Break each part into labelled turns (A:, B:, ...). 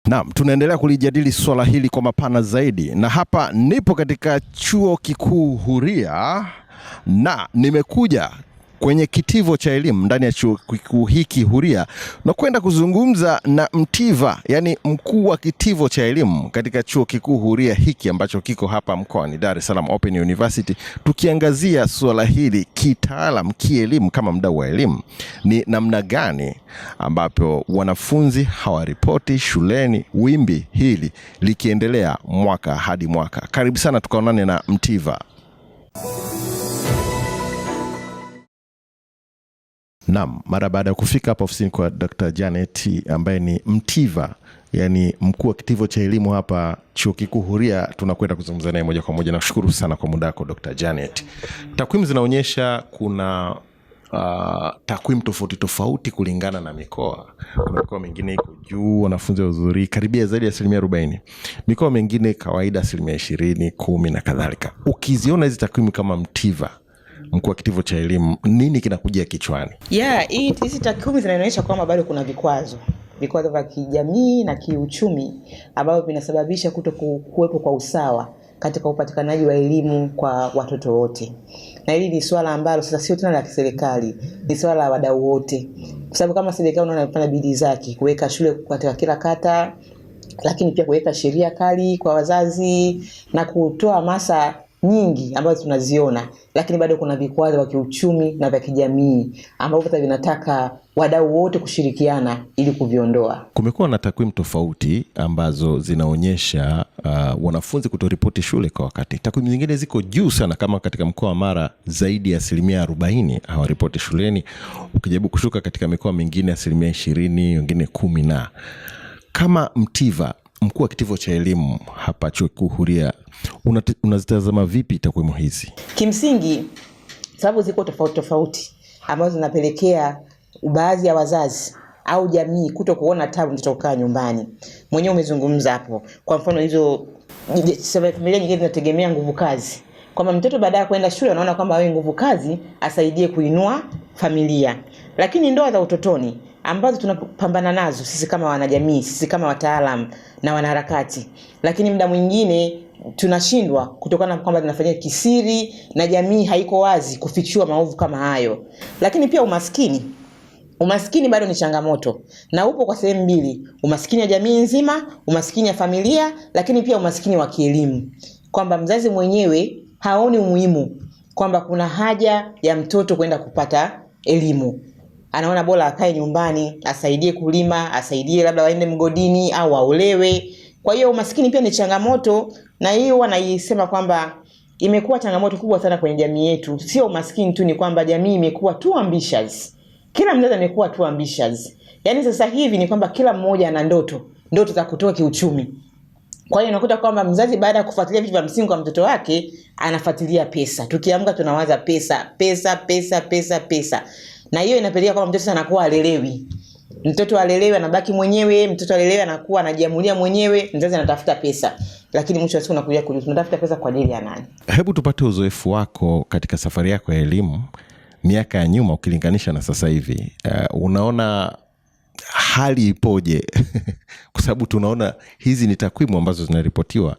A: Naam, tunaendelea kulijadili swala hili kwa mapana zaidi, na hapa nipo katika Chuo Kikuu Huria na nimekuja kwenye kitivo cha elimu ndani ya chuo kikuu hiki Huria na kwenda kuzungumza na Mtiva, yani mkuu wa kitivo cha elimu katika chuo kikuu Huria hiki ambacho kiko hapa mkoani Dar es Salaam Open University, tukiangazia swala hili kitaalam, kielimu, kama mdau wa elimu, ni namna gani ambapo wanafunzi hawaripoti shuleni, wimbi hili likiendelea mwaka hadi mwaka. Karibu sana, tukaonane na Mtiva. Naam, mara baada ya kufika hapa ofisini kwa Dr. Janet ambaye ni Mtiva, yani mkuu wa kitivo cha elimu hapa Chuo Kikuu Huria, tunakwenda kuzungumza naye moja kwa moja. Nashukuru sana kwa muda wako Dr. Janet. Takwimu zinaonyesha kuna takwimu tofauti tofauti kulingana na mikoa. Kuna mikoa mingine iko juu, wanafunzi wahudhuria karibia zaidi ya 40%. Mikoa mingine kawaida 20%, 10 na kadhalika. Ukiziona hizi takwimu kama Mtiva, mkuu wa kitivo cha elimu, nini kinakujia kichwani?
B: Hizi takwimu zinaonyesha kwamba bado kuna vikwazo vya kijamii na kiuchumi ambavyo vinasababisha kuwepo kwa usawa katika upatikanaji wa elimu kwa watoto wote. Na hili ni swala ambalo sasa sio tena la kiserikali, ni swala la wadau wote. Kwa sababu kama serikali inafanya bidii zake kuweka shule katika kila kata, lakini pia kuweka sheria kali kwa wazazi na kutoa hamasa nyingi ambazo tunaziona, lakini bado kuna vikwazo vya kiuchumi na vya kijamii ambavyo vinataka wadau wote kushirikiana ili kuviondoa.
A: Kumekuwa na takwimu tofauti ambazo zinaonyesha wanafunzi kutoripoti shule kwa wakati. Takwimu zingine ziko juu sana, kama katika mkoa wa Mara zaidi ya 40% hawaripoti shuleni. Ukijaribu kushuka katika mikoa mingine 20%, wengine 10 na. Kama Mtiva, mkuu wa kitivo cha elimu hapa Chuo Kikuu Huria, unazitazama vipi takwimu hizi?
B: Kimsingi sababu ziko tofauti ambazo zinapelekea baadhi ya wazazi au jamii kutokuona tabu mtoto kukaa nyumbani. Mwenyewe umezungumza hapo. Kwa mfano hizo familia nyingine zinategemea nguvu kazi. Kwamba mtoto baada ya kwenda shule anaona kwamba awe nguvu kazi asaidie kuinua familia. Lakini ndoa za utotoni ambazo tunapambana nazo sisi kama wanajamii, sisi kama wataalamu na wanaharakati, lakini muda mwingine tunashindwa kutokana na kwamba zinafanyika kisiri na jamii haiko wazi kufichua maovu kama hayo. Lakini pia umaskini bado ni changamoto, na upo kwa sehemu mbili: umaskini wa jamii nzima, umaskini wa familia, lakini pia umaskini wa kielimu, kwamba mzazi mwenyewe haoni umuhimu kwamba kuna haja ya mtoto kwenda kupata elimu. Anaona bora akae nyumbani, asaidie kulima, asaidie labda waende mgodini au aolewe. Kwa hiyo umaskini pia ni changamoto, na hiyo wanaisema kwamba imekuwa changamoto kubwa sana kwenye jamii yetu. Sio umaskini tu, ni kwamba jamii imekuwa too ambitious. Kila mzazi amekuwa too ambitious. Yaani sasa hivi ni kwamba kila mmoja ana ndoto za kutoka kiuchumi. Kwa hiyo unakuta kwamba mzazi baada ya kufuatilia vitu vya msingi kwa mtoto wake anafuatilia pesa. Tukiamka tunawaza pesa. Na hiyo inapelekea kwamba mtoto anakuwa alelewi. Mtoto alelewi anabaki mwenyewe, mtoto alelewi anakuwa anajiamulia mwenyewe, mzazi anatafuta pesa. Lakini mwisho wa siku unakuja kujuta tunatafuta pesa kwa ajili ya nani?
A: Hebu tupate uzoefu wako katika safari yako ya elimu miaka ya nyuma ukilinganisha na sasa hivi. Unaona hali ipoje? Kwa sababu tunaona hizi ni takwimu ambazo zinaripotiwa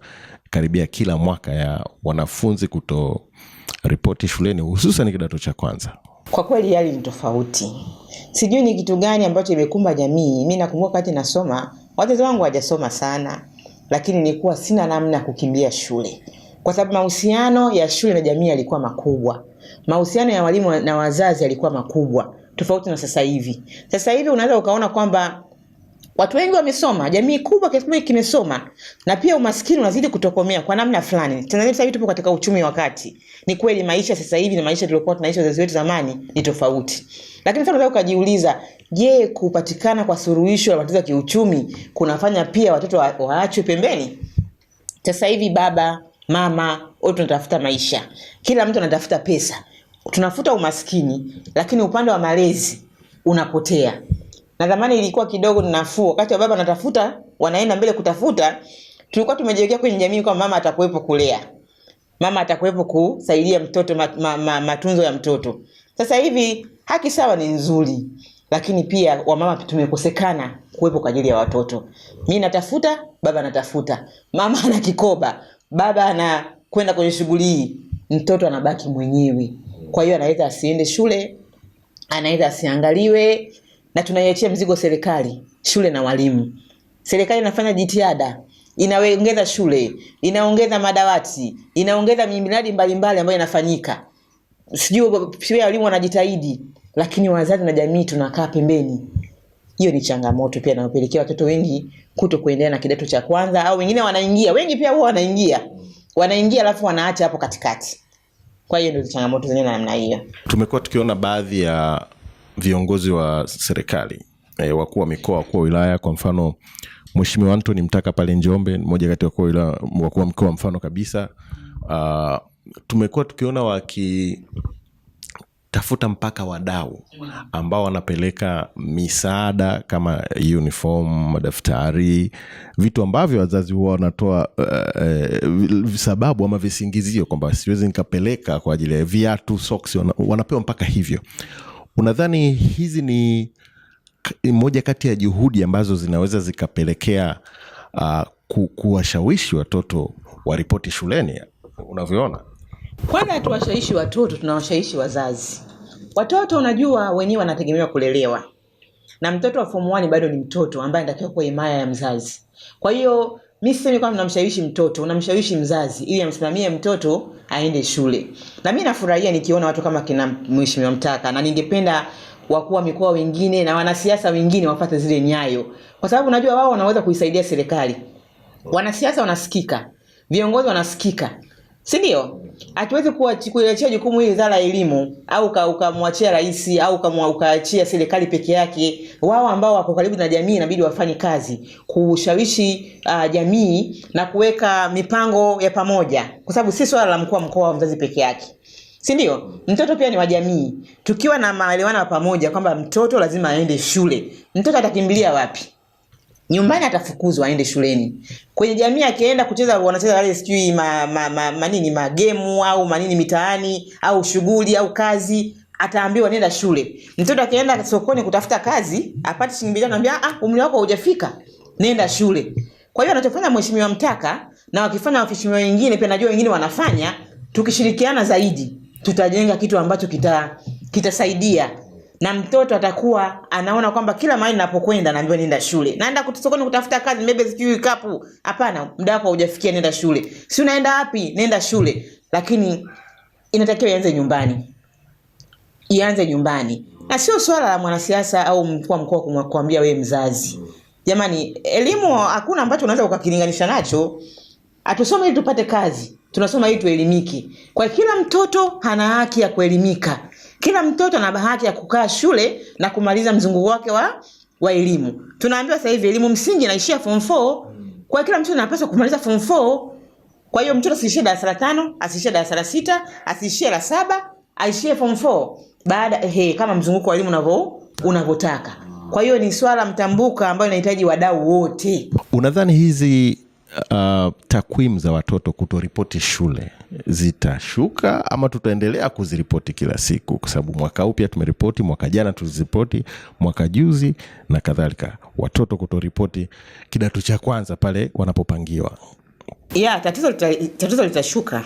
A: karibia kila mwaka ya wanafunzi kutoripoti shuleni, hususan kidato cha kwanza.
B: Kwa kweli hali ni tofauti. Sijui ni kitu gani ambacho imekumba jamii. Mimi nakumbuka wakati nasoma, wazazi wangu hawajasoma sana, lakini nilikuwa sina namna kukimbia shule. Kwa sababu mahusiano ya shule na jamii yalikuwa makubwa. Mahusiano ya walimu na wazazi yalikuwa makubwa, tofauti na sasa hivi. Sasa hivi unaweza ukaona kwamba watu wengi wamesoma, jamii kubwa kiasi kimesoma, na pia umaskini unazidi kutokomea kwa namna fulani. Tanzania sasa hivi tupo katika uchumi wa kati. Ni kweli maisha sasa hivi na maisha tuliokuwa tunaishi wazazi wetu zamani ni tofauti. Lakini sasa unaweza ukajiuliza, je, kupatikana kwa suluhisho la matatizo ya kiuchumi kunafanya pia watoto waachwe pembeni? Sasa hivi baba, mama, wote tunatafuta maisha. Kila mtu anatafuta pesa. Tunafuta umaskini, lakini upande wa malezi unapotea. Na zamani ilikuwa kidogo nafuu. Wakati wa baba anatafuta, wanaenda mbele kutafuta, tulikuwa tumejiwekea kwenye jamii kwa mama atakuwepo kulea. Mama atakuwepo kusaidia mtoto matunzo ya mtoto. Sasa hivi haki sawa ni nzuri. lakini pia wamama tumekosekana kuwepo kwa ajili ya watoto. Mimi natafuta, baba anatafuta, mama ana kikoba, baba anakwenda kwenye shughuli hii, mtoto anabaki mwenyewe. Kwa hiyo anaweza asiende shule, anaweza asiangaliwe, na tunaiachia mzigo serikali, shule na walimu. Serikali inafanya jitihada, inaongeza shule, inaongeza madawati, inaongeza miradi mbalimbali ambayo inafanyika. Sijui walimu wanajitahidi, lakini wazazi na jamii tunakaa pembeni. Hiyo ni changamoto pia inayopelekea watoto wengi kutokuendelea na kidato cha kwanza, au wengine wanaingia, wengi pia huwa wanaingia alafu wanaacha hapo katikati. Kwa hiyo ndio changamoto zenyewe namna hiyo.
A: Tumekuwa tukiona baadhi ya viongozi wa serikali, wakuu wa mikoa, wakuu wa wilaya, kwa mfano Mheshimiwa Anthony Mtaka pale Njombe, mmoja kati ya wakuu wa mkoa mfano kabisa. Tumekuwa tukiona wakitafuta mpaka wadau ambao wanapeleka misaada kama uniform, madaftari, vitu ambavyo wazazi huwa wanatoa sababu ama visingizio kwamba siwezi nikapeleka kwa ajili ya viatu, socks, wanapewa mpaka hivyo. Unadhani hizi ni moja kati ya juhudi ambazo zinaweza zikapelekea kuwashawishi watoto waripoti shuleni unavyoona?
B: Kwanza tuwashawishi watoto, tunawashawishi wazazi. Watoto unajua wenyewe wanategemewa kulelewa. Na mtoto wa form 1 bado ni mtoto ambaye anatakiwa kuwa himaya ya mzazi. Kwa hiyo mimi sisemi kwamba unamshawishi mtoto, unamshawishi mzazi ili amsimamie mtoto aende shule. Na mimi nafurahia nikiona watu kama kina Mheshimiwa Mtaka, na ningependa wakuu wa mikoa wengine na wanasiasa wengine wafuate zile nyayo. Kwa sababu unajua wao wanaweza kuisaidia serikali. Wanasiasa wanasikika, viongozi wanasikika. Si ndio? Hatuwezi kuachia jukumu hili Wizara ya Elimu au ukamwachia rais au ukaachia serikali peke yake. Wao ambao wako karibu na jamii inabidi wafanye kazi kushawishi jamii na kuweka mipango ya pamoja, kwa sababu si swala la mkuu wa mkoa wa mzazi peke yake. Si ndio? Mtoto pia ni wa jamii. Tukiwa na maelewano ya pamoja kwamba mtoto lazima aende shule, mtoto atakimbilia wapi? Nyumbani atafukuzwa aende shuleni. Kwenye jamii akienda kucheza, wanacheza wale sijui magemu au manini mitaani au shughuli au kazi, ataambiwa nenda shule. Mtoto akienda sokoni kutafuta kazi, apate shilingi 5, anambia umri wako haujafika, nenda shule. Kwa hiyo anachofanya Mheshimiwa Mtaka na wakifanya waheshimiwa wengine pia najua wengine wanafanya, tukishirikiana zaidi tutajenga kitu ambacho kitasaidia. Na mtoto atakuwa anaona kwamba kila mahali ninapokwenda naambiwa nenda shule. Naenda sokoni kutafuta kazi, mbebe sijui kapu. Hapana, muda wako haujafikia, nenda shule. Si unaenda wapi? Nenda shule. Lakini inatakiwa ianze nyumbani. Ianze nyumbani. Na sio swala la mwanasiasa au mkuu wa mkoa kumwambia wewe mzazi. Jamani, elimu hakuna ambacho unaweza ukakilinganisha nacho. Atusome ili tupate kazi. Tunasoma ili tuelimike. Kwa kila mtoto ana haki ya kuelimika. Kila mtoto ana haki ya kukaa shule na kumaliza mzunguko wake wa elimu. Tunaambiwa sasa hivi elimu msingi inaishia form 4. Kwa kila mtoto anapaswa kumaliza form 4. Kwa hiyo mtoto asiishie darasa la 5, asiishie darasa la 6, asiishie la 7, aishie form 4 baada kama mzunguko wa elimu unavyotaka. Kwa hiyo ni swala mtambuka ambayo inahitaji wadau wote.
A: Unadhani hizi takwimu za watoto kutoripoti shule zitashuka ama tutaendelea kuziripoti kila siku? Kwa sababu mwaka huu pia tumeripoti, mwaka jana tuliziripoti, mwaka juzi na kadhalika, watoto kutoripoti kidato cha kwanza pale wanapopangiwa.
B: Tatizo litashuka.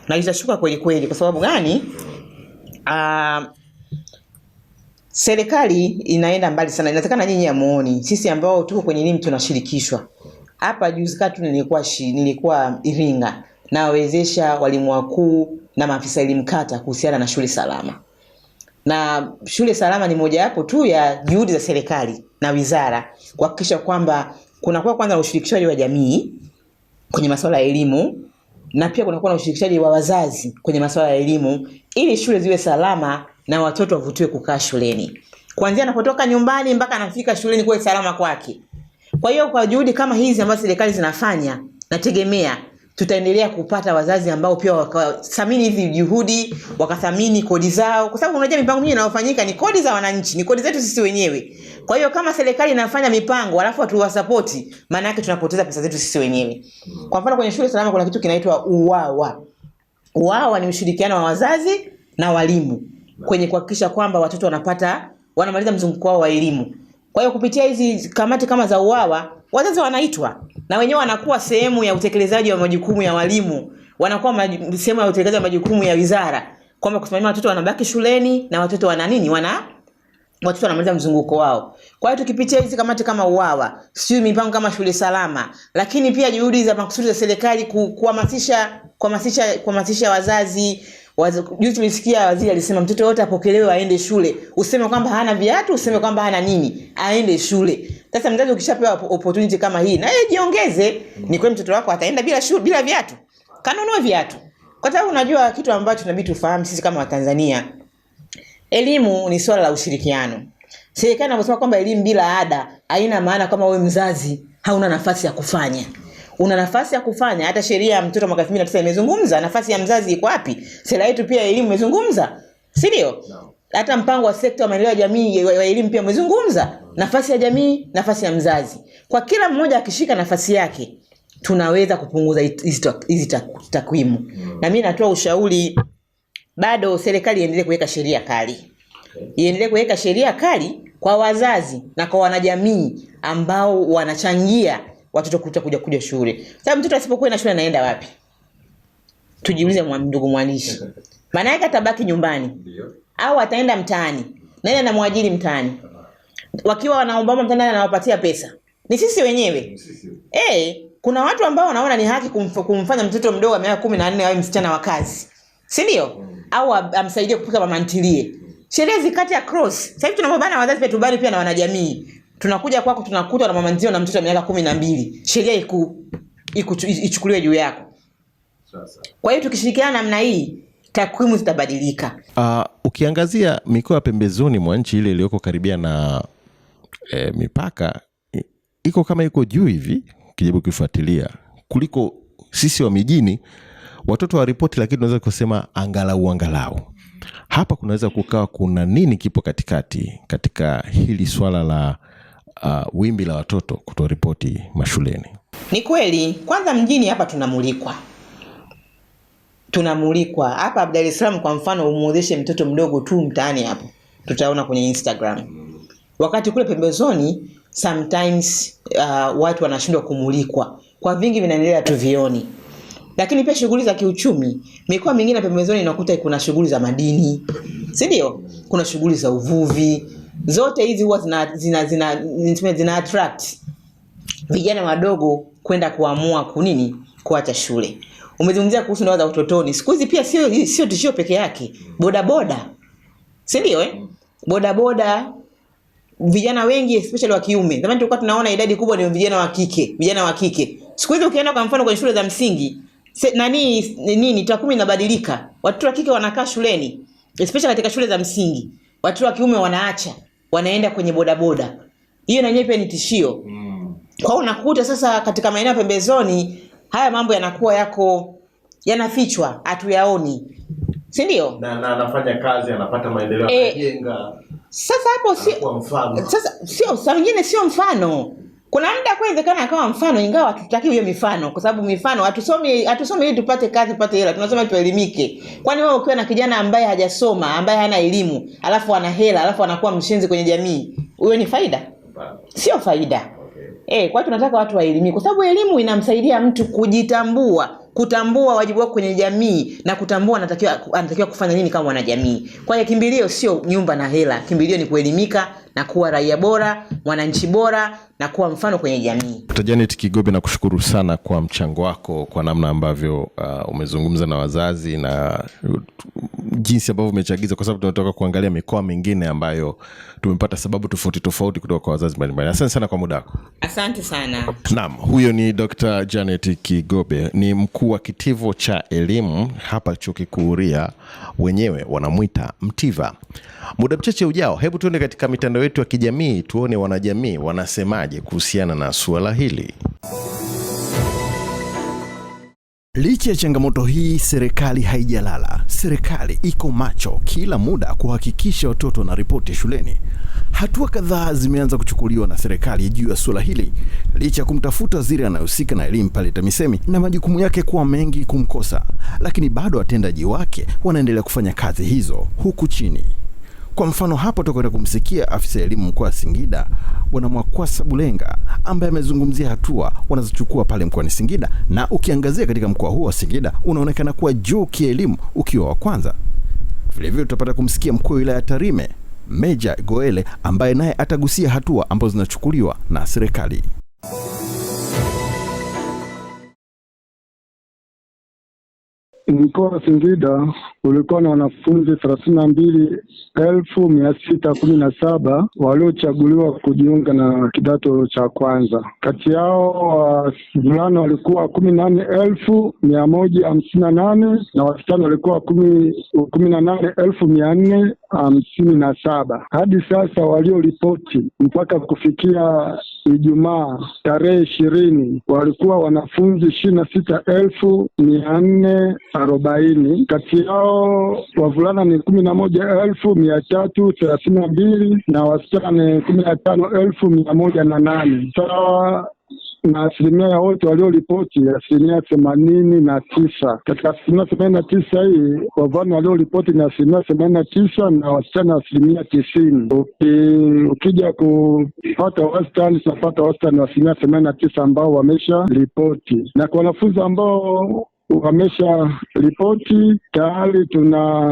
B: Na litashuka kweli kweli. Kwa sababu gani? Serikali inaenda mbali sana. Inatakana nyinyi amuoni. Sisi ambao tuko kwenye elimu tunashirikishwa. Hapa juzi kati nilikuwa Iringa na wawezesha walimu wakuu na maafisa elimu kata kuhusiana na shule salama. Na shule salama ni moja wapo tu ya juhudi za serikali na wizara kuhakikisha kwamba kunakuwa kwanza ushirikishaji wa jamii kwenye masuala ya elimu, na pia kunakuwa na ushirikishaji wa wazazi kwenye masuala ya elimu ili shule ziwe salama na watoto wavutiwe kukaa shuleni. Kuanzia anapotoka nyumbani mpaka anafika shuleni kuwe salama kwake. Kwa hiyo kwa juhudi kama hizi ambazo serikali zinafanya, nategemea tutaendelea kupata wazazi ambao pia wakathamini hizi juhudi, wakathamini kodi zao, kwa sababu unajua mipango mingi inayofanyika ni kodi za wananchi, ni kodi zetu sisi wenyewe. Kwa hiyo kama serikali inafanya mipango alafu hatuwasapoti, maana yake tunapoteza pesa zetu sisi wenyewe. Kwa mfano kwenye shule salama kuna kitu kinaitwa UWAWA. UWAWA ni ushirikiano wa wazazi na walimu kwenye kuhakikisha kwamba watoto wanapata wanamaliza mzunguko wao wa elimu. Kwa hiyo kupitia hizi kamati kama za UWAWA, wazazi wanaitwa na wenyewe wanakuwa sehemu ya utekelezaji wa majukumu ya walimu, wanakuwa sehemu ya utekelezaji wa majukumu ya wizara, kwamba kusimamia watoto wanabaki shuleni na watoto watoto wanamaliza mzunguko wao. Kwa hiyo tukipitia hizi kamati kama UWAWA, sio mipango kama shule salama, lakini pia juhudi za makusudi za serikali kuhamasisha wazazi. Juzi tulisikia waziri alisema mtoto wote apokelewe aende shule. Useme kwamba hana viatu, useme kwamba hana nini, aende shule. Sasa mzazi ukishapewa opportunity kama hii, na yeye jiongeze. Ni kweli mtoto wako ataenda bila viatu? Kanunue viatu. Kwa sababu unajua kitu ambacho tunabidi tufahamu sisi kama Watanzania, elimu ni swala la ushirikiano. Serikali inaposema kwamba elimu bila ada, haina maana kama wewe mzazi hauna nafasi ya kufanya. Una nafasi ya kufanya. Hata sheria ya mtoto mwaka 2009 imezungumza nafasi ya mzazi iko wapi. Sera yetu pia elimu imezungumza. Si ndio? Hata mpango wa sekta wa maendeleo ya jamii wa elimu pia umezungumza nafasi ya jamii, nafasi ya mzazi. Kwa kila mmoja akishika nafasi yake, tunaweza kupunguza hizi takwimu. Na mimi natoa ushauri, bado serikali iendelee kuweka sheria kali. Iendelee kuweka sheria kali kwa wazazi na kwa wanajamii ambao wanachangia watoto kuja shule. Sababu mtoto asipokuwa na shule anaenda wapi? Tujiulize ndugu mwandishi. Maana yake atabaki nyumbani. Au ataenda mtaani. Nani anamwajiri mtaani? Wakiwa wanaomba mtaani anawapatia pesa. Ni sisi wenyewe. Kuna watu ambao wanaona ni haki kumfanya mtoto mdogo wa miaka 14 awe msichana wa kazi. Si ndio? Au amsaidie kupika mama ntilie. Sheria zikati across. Sasa hivi tunapambana wazazi pia tubali pia na wanajamii. Tunakuja kwako tunakuta na mama ntilie na mtoto wa miaka 12. Sheria ichukuliwe juu yako. Kwa hiyo tukishirikiana namna hii, takwimu zitabadilika.
A: Ukiangazia mikoa pembezoni mwa nchi ile iliyoko karibia na mipaka, iko kama iko juu hivi kijaribu kufuatilia kuliko sisi wa mijini. Watoto wa ripoti, lakini tunaweza kusema angalau. Hapa kunaweza kukawa kuna nini kipo katika hili swala la wimbi la watoto kutoripoti mashuleni?
B: Ni kweli, kwanza mjini hapa tunamulikwa. Hapa Dar es Salaam kwa mfano, umuozeshe mtoto mdogo tu mtaani hapo, tutaona kwenye Instagram. Wakati kule pembezoni sometimes watu wanashindwa kumulikwa. Kwa vingi vinaendelea tuvioni. Lakini pia shughuli za kiuchumi, mikoa mingine pembezoni inakuta kuna shughuli za madini. Si ndio? Kuna shughuli za uvuvi. Zote hizi huwa zina attract vijana wadogo kwenda kuamua kuacha shule. Umezungumzia kuhusu ndoa za utotoni. Siku hizi pia sio tishio peke yake. Bodaboda. Si ndio Bodaboda, vijana wengi especially wa kiume. Zamani tulikuwa tunaona idadi kubwa ni vijana wa kike. Siku hizi ukienda kwa mfano kwenye shule za msingi, takwimu inabadilika. Watoto wa kike wanakaa shuleni, especially katika shule za msingi. Watoto wa kiume wanaenda kwenye bodaboda. Hiyo na yenyewe pia ni tishio. Kwa hiyo unakuta sasa katika maeneo pembezoni haya mambo yanakuwa yanafichwa, hatuyaoni. Si ndio?
A: Na anafanya kazi, anapata maendeleo, anajenga.
B: Sasa hapo sasa wengine sio mfano. Kuna muda kuwezekana akawa mfano, ingawa hatutaki hiyo mifano, kwa sababu mifano hatusomi ili tupate kazi, tupate hela. Tunasoma tuelimike. Kwani wewe ukiwa na kijana ambaye hajasoma, ambaye hana elimu, alafu ana hela, alafu anakuwa mshenzi kwenye jamii, huyo ni faida? Sio faida. Kwa tunataka watu waelimike, kwa sababu elimu inamsaidia mtu kutambua wajibu wake kwenye jamii na kutambua anatakiwa kufanya nini kama wanajamii. Kwa hiyo kimbilio sio nyumba na hela, kimbilio ni kuelimika na kuwa raia bora, mwananchi bora na kuwa mfano kwenye jamii.
A: Dr. Janet Kigobe, nakushukuru sana kwa mchango wako, kwa namna ambavyo umezungumza na wazazi na jinsi ambavyo umechagiza, kwa sababu tunataka kuangalia mikoa mingine ambayo tumepata sababu tofauti kutoka kwa wazazi mbalimbali. Asante sana kwa muda wako.
B: Asante sana.
A: Naam, huyo ni Dr. Janet Kigobe, ni mkuu wa kitivo cha elimu hapa Chuo Kikuu Huria, wenyewe wanamuita Mtiva. Muda mchache ujao, hebu tuende katika mitandao yetu ya kijamii tuone wanajamii wanasemaje kuhusiana na suala hili. Licha ya changamoto hii, serikali haijalala. Serikali iko macho kila muda kuhakikisha watoto wanaripoti shuleni. Hatua kadhaa zimeanza kuchukuliwa na serikali juu ya suala hili, licha ya kumtafuta waziri anayehusika na elimu pale TAMISEMI na majukumu yake kuwa mengi kumkosa, lakini bado watendaji wake wanaendelea kufanya kazi hizo huku chini. Kwa mfano hapo tutakwenda kumsikia afisa elimu mkoa wa Singida Bwana Mwakwasa Bulenga ambaye amezungumzia hatua wanazochukua pale mkoani Singida, na ukiangazia katika mkoa huo wa Singida unaonekana kuwa juu kielimu ukiwa wa kwanza. Vile vile tutapata kumsikia mkuu wa wilaya ya Tarime Meja Goele ambaye naye atagusia hatua ambazo zinachukuliwa na serikali.
C: Mkoa wa Singida ulikuwa na wanafunzi 32,617 waliochaguliwa kujiunga na kidato cha kwanza. Kati yao wavulana walikuwa 18,158 na wasichana walikuwa 18,457. Hadi sasa walioripoti mpaka kufikia Ijumaa tarehe 20 walikuwa wanafunzi 26,440. Kati yao wavulana ni 11,332 na wasichana ni 15,108. Sawa na asilimia ya wote walioripoti 89%. Katika 89% hii wavulana walioripoti ni 89% na wasichana 90%. Ukija kupata wastani, tunapata wastani wa 89% ambao wamesha ripoti, na kwa wanafunzi ambao wamesha ripoti tayari tuna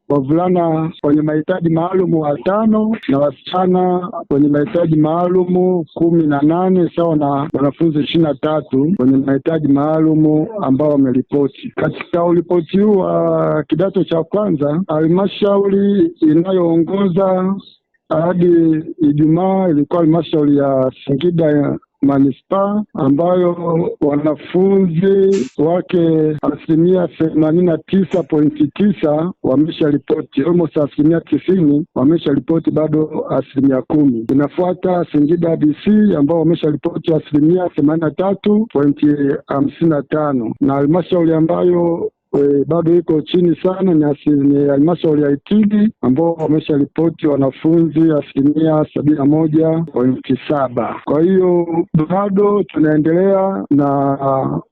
C: wavulana wenye mahitaji maalum 5 na wasichana wenye mahitaji maalum 18, sawa na wanafunzi 23 wenye mahitaji maalum ambao wameripoti. Katika uripoti huu wa kidato cha kwanza, halmashauri inayoongoza hadi Ijumaa ilikuwa halmashauri ya Singida Manispaa, ambayo wanafunzi wake 89.9% wamesha ripoti, almost 90% wamesha ripoti, bado 10%. Inafuata Singida DC ambao wamesha ripoti 83.55, na halmashauri ambayo bado iko chini sana ni halmashauri ya Itigi ambao wamesha ripoti wanafunzi 71.7. Kwa hiyo bado tunaendelea na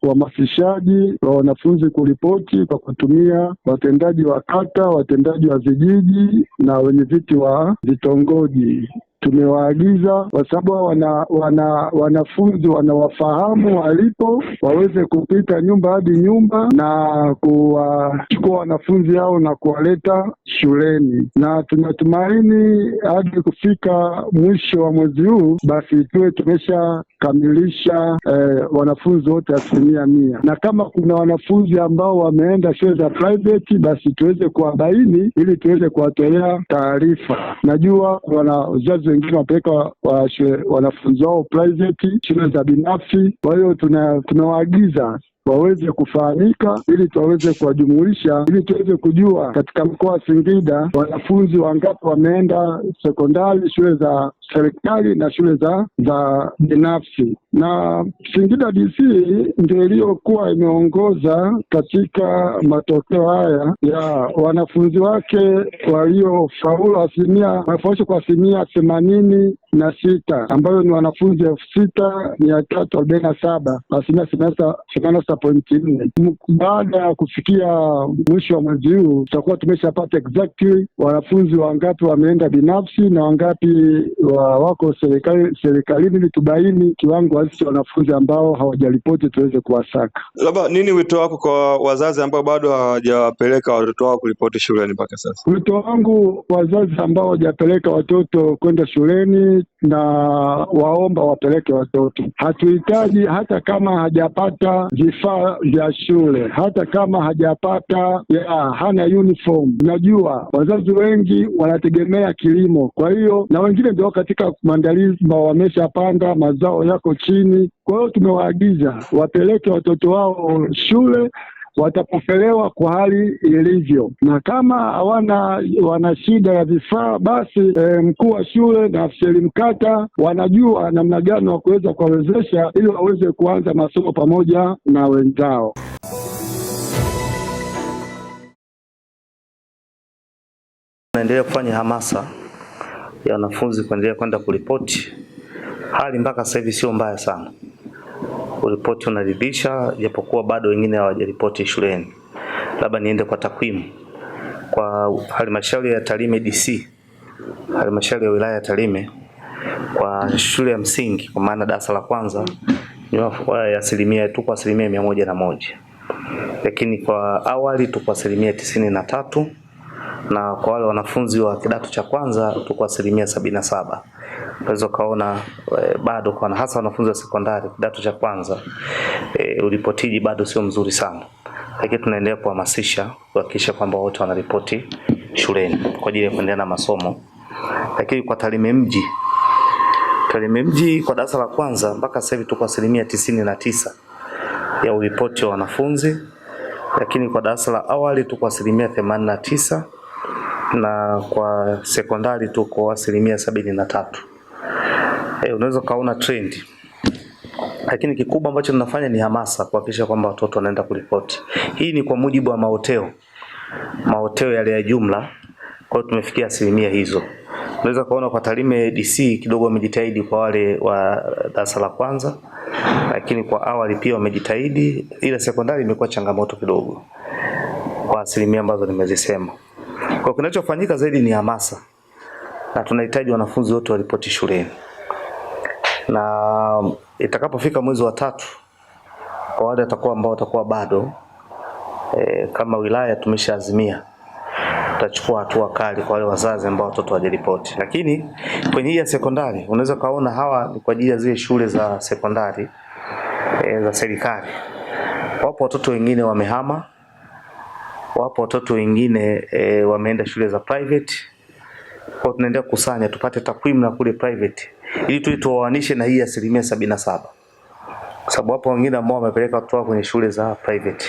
C: uhamasishaji wa wanafunzi kuripoti kwa kutumia watendaji wa kata, watendaji wa vijiji na wenyeviti wa vitongoji. Tumewaagiza kwa sababu wanafunzi wanawafahamu walipo, waweze kupita nyumba hadi nyumba na kuwachukua wanafunzi hao na kuwaleta shuleni, na tunatumaini hadi kufika mwisho wa mwezi huu basi tuwe tumeshakamilisha wanafunzi wote 100%. Na kama kuna wanafunzi ambao wameenda shule za private basi tuweze kuwabaini ili tuweze kuwatolea taarifa. Najua wazazi wengine wapeleka wanafunzi wao private, shule za binafsi. Kwa hiyo tunawaagiza waweze kufahamika ili tuweze kuwajumuisha, ili tuweze kujua katika mkoa wa Singida wanafunzi wangapi wameenda sekondari, shule za serikali na shule za binafsi. Na Singida DC ndio iliyokuwa imeongoza katika matokeo haya ya wanafunzi wake waliofaulu kwa 86%, ambayo ni wanafunzi 6,347, 86.4. Baada ya kufikia mwisho wa mwezi huu tutakuwa tumeshapata exactly wanafunzi wangapi wameenda binafsi na wangapi wako serikalini, ili tubaini kiwango halisi cha wanafunzi ambao hawajaripoti tuweze kuwasaka.
D: Labda nini wito wako kwa wazazi ambao bado hawajawapeleka watoto wao kuripoti shuleni mpaka sasa?
C: Wito wangu wazazi ambao hawajapeleka watoto kwenda shuleni, na waomba wapeleke watoto. Hatuhitaji, hata kama hajapata vifaa vya shule, hata kama hajapata hana uniform. Najua wazazi wengi wanategemea kilimo, kwa hiyo na wengine ndio katika maandalizi wameshapanda, mazao yako chini. Kwa hiyo tumewaagiza wapeleke watoto wao shule watapokelewa kwa hali ilivyo, na kama wana shida ya vifaa basi mkuu wa shule na afisa elimu kata wanajua namna gani wa kuweza kuwawezesha ili waweze kuanza masomo pamoja na wenzao.
E: Naendelea kufanya hamasa ya wanafunzi kuendelea kwenda kuripoti. Hali mpaka sasa hivi sio mbaya sana. Kuripoti unaridhisha, japokuwa bado wengine hawajaripoti shuleni. Labda niende kwa takwimu. Kwa halmashauri ya Tarime DC halmashauri ya wilaya ya Tarime kwa shule ya msingi kwa maana darasa la kwanza ni tuko asilimia 101, lakini kwa awali tuko asilimia 93, na kwa wale wanafunzi wa kidato cha kwanza tuko asilimia 77. Unaweza kaona bado kwa hasa wanafunzi wa sekondari kidato cha kwanza uripotiji bado sio mzuri sana, lakini tunaendelea kuhamasisha kuhakikisha kwamba wote wanaripoti shuleni kwa ajili ya kuendelea na masomo. Lakini kwa Tarime mji kwa darasa la kwanza mpaka sasa hivi tuko asilimia 99 ya uripoti wa wanafunzi, lakini kwa darasa la awali tuko asilimia 89 na kwa sekondari tuko asilimia 73. Unaweza kaona trend. Lakini kikubwa ambacho tunafanya ni hamasa kuhakikisha kwamba watoto wanaenda kuripoti. Hii ni kwa mujibu wa mahoteo yale ya jumla. Kwa hiyo tumefikia asilimia hizo. Unaweza kuona kwa Tarime DC kidogo wamejitahidi kwa wale wa darasa la kwanza, lakini kwa awali pia wamejitahidi, ila sekondari imekuwa changamoto kidogo kwa asilimia ambazo nimezisema. Kwa kinachofanyika zaidi ni hamasa, na tunahitaji wanafunzi wote waripoti shuleni. Na itakapofika mwezi wa 3 kwa wale ambao watakuwa bado kama wilaya tumeshaazimia tutachukua hatua kali kwa wale wazazi ambao watoto hawajaripoti. Lakini kwenye hii ya sekondari unaweza kaona hawa ni kwa ajili ya zile shule za sekondari za serikali. Wapo watoto wengine wamehama, wapo watoto wengine wameenda shule za private. Kwa tunaendelea kukusanya tupate takwimu na kule private ili tuoanishe na hii asilimia 77. Kwa sababu wapo wengine ambao wamepeleka watoto kwenye shule za private.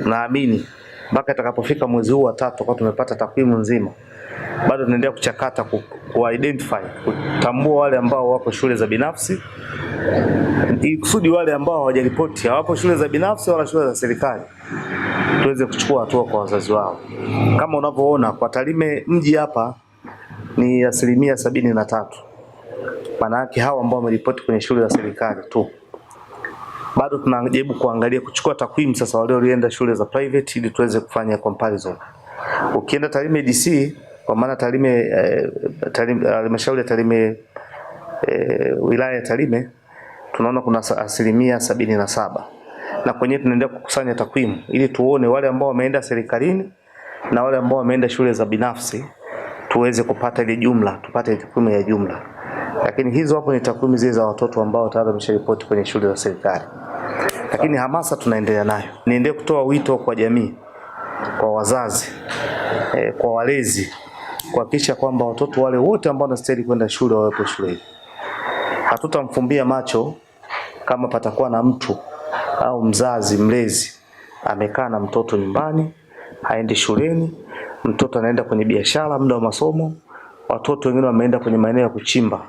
E: Naamini mpaka itakapofika mwezi huu wa 3 kwa tumepata takwimu nzima, bado tunaendelea kuchakata identify, kutambua wale ambao wako shule za binafsi, ili kusudi wale ambao hawajaripoti hawapo shule za binafsi wala shule za serikali tuweze kuchukua hatua kwa wazazi wao. Kama unavyoona kwa Tarime mji hapa ni asilimia 73. Maana yake hao ambao wameripoti kwenye shule za serikali tu. Bado tunajaribu kuangalia kuchukua takwimu sasa wale walioenda shule za private ili tuweze kufanya comparison. Ukienda Tarime DC kwa maana halmashauri ya Tarime wilaya ya Tarime tunaona kuna asilimia 77. Na kwenye tunaendelea kukusanya takwimu ili tuone wale ambao wameenda serikalini na wale ambao wameenda shule za binafsi tuweze kupata ile jumla, tupate takwimu ya jumla. Lakini hizo hapo ni takwimu zile za watoto ambao tayari wamesharipoti kwenye shule za serikali. Lakini hamasa tunaendelea nayo. Niendelee kutoa wito kwa jamii, kwa wazazi, kwa walezi, kuhakikisha kwamba watoto wale wote ambao wanastahili kwenda shule wawepo shuleni. Hatutamfumbia macho kama patakuwa na mtu au mzazi mlezi amekaa na mtoto nyumbani, haendi shuleni, mtoto anaenda kwenye biashara muda wa masomo, watoto wengine wameenda kwenye maeneo ya kuchimba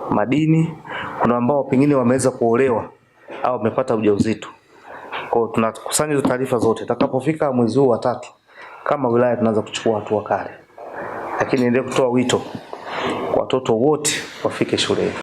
E: madini, kuna ambao pengine wameweza kuolewa au wamepata ujauzito. Kwa hiyo tunakusanya hizo taarifa zote. Itakapofika mwezi huu wa 3 kama wilaya tunaanza kuchukua hatua kali. Lakini ndio kutoa wito kwa watoto wote wafike shuleni.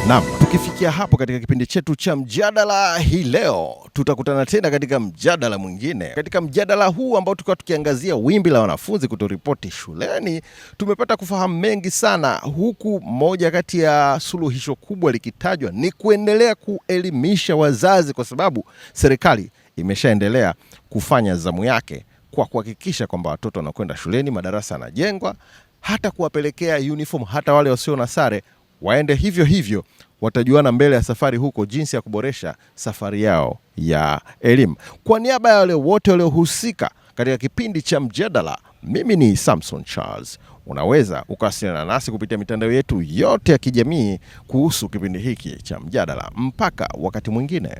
A: Naam, tukifikia hapo katika kipindi chetu cha mjadala hii leo, tutakutana tena katika mjadala mwingine. Katika mjadala huu ambao tulikuwa tukiangazia wimbi la wanafunzi kutoripoti shuleni, tumepata kufahamu mengi sana, huku moja kati ya suluhisho kubwa likitajwa ni kuendelea kuelimisha wazazi, kwa sababu serikali imeshaendelea kufanya zamu yake kwa kuhakikisha kwamba watoto wanakwenda shuleni, madarasa yanajengwa, hata kuwapelekea uniform hata wale wasio na sare waende hivyo hivyo. Watajuana mbele ya safari huko jinsi ya kuboresha safari yao ya elimu. Kwa niaba ya wale wote waliohusika katika kipindi cha mjadala, mimi ni Samson Charles. Unaweza ukawasiliana nasi kupitia mitandao yetu yote ya kijamii kuhusu kipindi hiki cha mjadala. Mpaka wakati mwingine.